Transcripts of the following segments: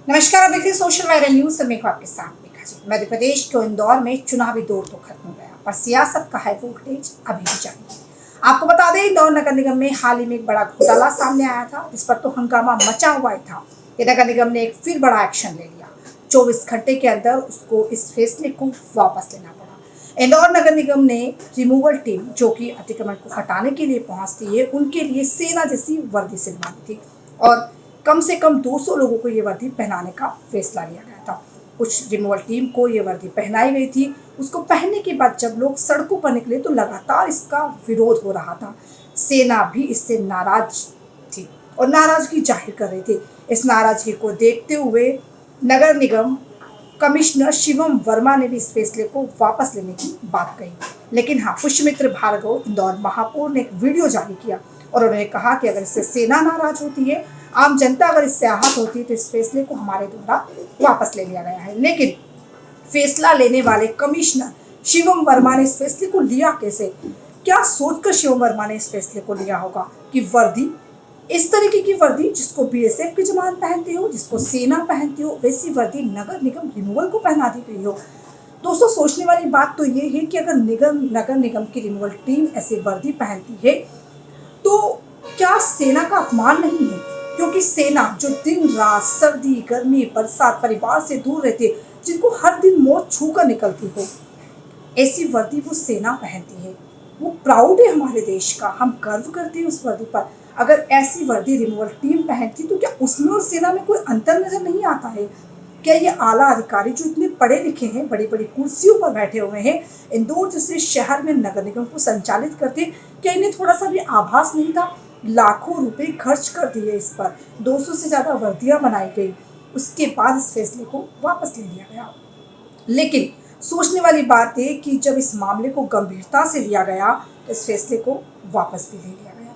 नमस्कार, आप देख रहे हैं सोशल वायरल न्यूज से। मैं हूं आपके साथ मेघा जी। मध्य प्रदेश के इंदौर में चुनावी दौर तो खत्म हो गया, पर सियासत का हाई वोल्टेज अभी भी जारी है। आपको बता दें, इंदौर नगर निगम में हाल ही में एक बड़ा घोटाला सामने आया था, जिस पर तो हंगामा मचा हुआ ही था कि नगर निगम ने एक फिर बड़ा एक्शन ले लिया। 24 घंटे के अंदर उसको इस फैसले को वापस लेना पड़ा। इंदौर नगर निगम ने रिमूवल टीम, जो कि अतिक्रमण को हटाने के लिए पहुंचती है, उनके लिए सेना जैसी वर्दी सिलवानी थी और कम से कम 200 लोगों को ये वर्दी पहनाने का फैसला लिया गया था। कुछ रिमूवल टीम को ये वर्दी पहनाई गई थी। उसको पहनने के बाद जब लोग सड़कों पर निकले तो लगातार इसका विरोध हो रहा था। सेना भी इससे नाराज थी और नाराजगी जाहिर कर रही थी। इस नाराजगी को देखते हुए नगर निगम कमिश्नर शिवम वर्मा ने भी इस फैसले को वापस लेने की बात कही। लेकिन हाँ, पुष्यमित्र भार्गव, इंदौर महापौर, ने एक वीडियो जारी किया और उन्होंने कहा कि अगर इससे सेना नाराज होती है, आम जनता अगर इससे आहत होती है, तो इस फैसले को हमारे द्वारा वापस ले लिया गया है। लेकिन फैसला लेने वाले कमिश्नर शिवम वर्मा ने इस फैसले को लिया कैसे? क्या सोचकर शिवम वर्मा ने इस फैसले को लिया होगा कि वर्दी, इस तरीके की वर्दी जिसको बीएसएफ के जवान पहनते हो, जिसको सेना पहनती हो, वैसी वर्दी नगर निगम रिमूवल को पहना दी गई हो। दोस्तों, सोचने वाली बात तो ये है कि अगर नगर निगम की रिमूवल टीम ऐसी वर्दी पहनती है तो क्या सेना का अपमान नहीं है? क्योंकि सेना जो दिन रात, सर्दी, गर्मी, बरसात, परिवार से दूर रहती है, जिनको हर दिन मौत छू कर निकलती हो, ऐसी वर्दी वो सेना पहनती है। वो प्राउड है हमारे देश का, हम गर्व करते हैं उस वर्दी पर। अगर ऐसी वर्दी रिमूवल टीम पहनती तो क्या उसमें और सेना में कोई अंतर नजर नहीं आता है? क्या ये आला अधिकारी जो इतने पढ़े लिखे हैं, बड़ी बड़ी कुर्सियों पर बैठे हुए हैं, इंदौर जैसे शहर में नगर निगम को संचालित करते, क्या इन्हें थोड़ा सा भी आभास नहीं था? लाखों रुपए खर्च कर दिए इस पर, 200 से ज्यादा वर्दियां बनाई गई, उसके बाद इस फैसले को वापस ले लिया गया। लेकिन सोचने वाली बात है कि जब इस मामले को गंभीरता से लिया गया तो इस फैसले को वापस भी ले लिया गया।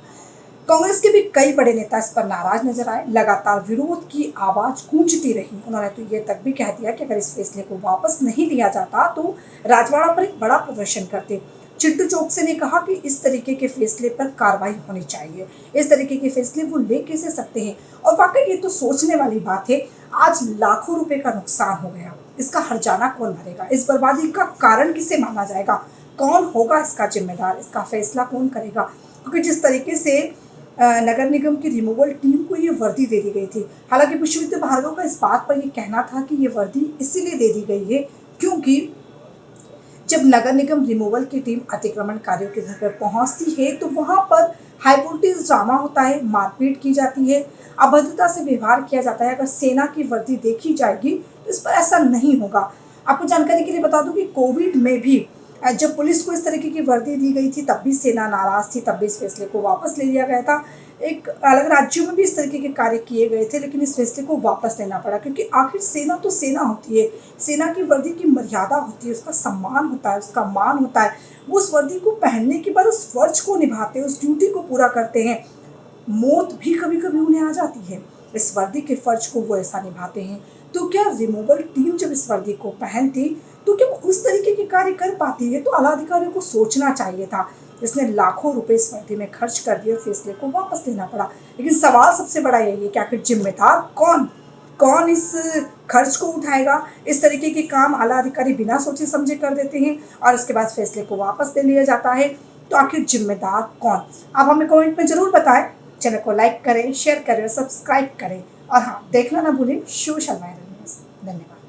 कांग्रेस के भी कई बड़े नेता इस पर नाराज नजर आए, लगातार विरोध की आवाज गूंजती रही। उन्होंने तो ये तक भी कह दिया कि अगर इस फैसले को वापस नहीं लिया जाता तो राजवाड़ा पर एक बड़ा प्रदर्शन करते। चिंटू चौकसे ने कहा कि इस तरीके के फैसले पर कार्रवाई होनी चाहिए। इस तरीके के फैसले वो ले कैसे सकते हैं? और वाकई ये तो सोचने वाली बात है। आज लाखों रुपए का नुकसान हो गया, इसका हर्जाना कौन भरेगा? इस बर्बादी का कारण किसे माना जाएगा? कौन होगा इसका जिम्मेदार? इसका फैसला कौन करेगा? क्योंकि जिस तरीके से नगर निगम की रिमूवल टीम को ये वर्दी दे दी गई थी, हालांकि पुष्यमित्र भार्गव का इस बात पर यह कहना था कि ये वर्दी इसीलिए दे दी गई है क्योंकि जब नगर निगम रिमूवल की टीम अतिक्रमणकारियों के घर पर पहुंचती है तो वहां पर हाई वोल्टेज ड्रामा होता है, मारपीट की जाती है, अभद्रता से व्यवहार किया जाता है। अगर सेना की वर्दी देखी जाएगी तो इस पर ऐसा नहीं होगा। आपको जानकारी के लिए बता दूं कि कोविड में भी जब पुलिस को इस तरीके की वर्दी दी गई थी तब भी सेना नाराज थी, तब भी इस फैसले को वापस ले लिया गया था। एक अलग राज्यों में भी इस तरीके के कार्य किए गए थे, लेकिन इस फैसले को वापस लेना पड़ा क्योंकि आखिर सेना तो सेना होती है। सेना की वर्दी की मर्यादा होती है, उसका सम्मान होता है, उसका मान होता है। वो उस वर्दी को पहनने के बाद उस फर्ज को निभाते हैं, उस ड्यूटी को पूरा करते हैं। मौत भी कभी कभी उन्हें आ जाती है, इस वर्दी के फर्ज को वो ऐसा निभाते हैं। तो क्या रिमूवल टीम जब इस वर्दी को पहनती तो क्या वो उस तरीके के कार्य कर पाती है? तो आला अधिकारियों को सोचना चाहिए था। इसने लाखों रुपए इस वर्दी में खर्च कर दिए, फैसले को वापस लेना पड़ा। लेकिन सवाल सबसे बड़ा यही है कि आखिर जिम्मेदार कौन इस खर्च को उठाएगा? इस तरीके के काम आला अधिकारी बिना सोचे समझे कर देते हैं और इसके बाद फैसले को वापस ले लिया जाता है। तो आखिर जिम्मेदार कौन? आप हमें कमेंट में जरूर बताएं। चैनल को लाइक करें, शेयर करें और सब्सक्राइब करें। और हाँ, देखना ना भूलें सोशल वायरल न्यूज़। धन्यवाद।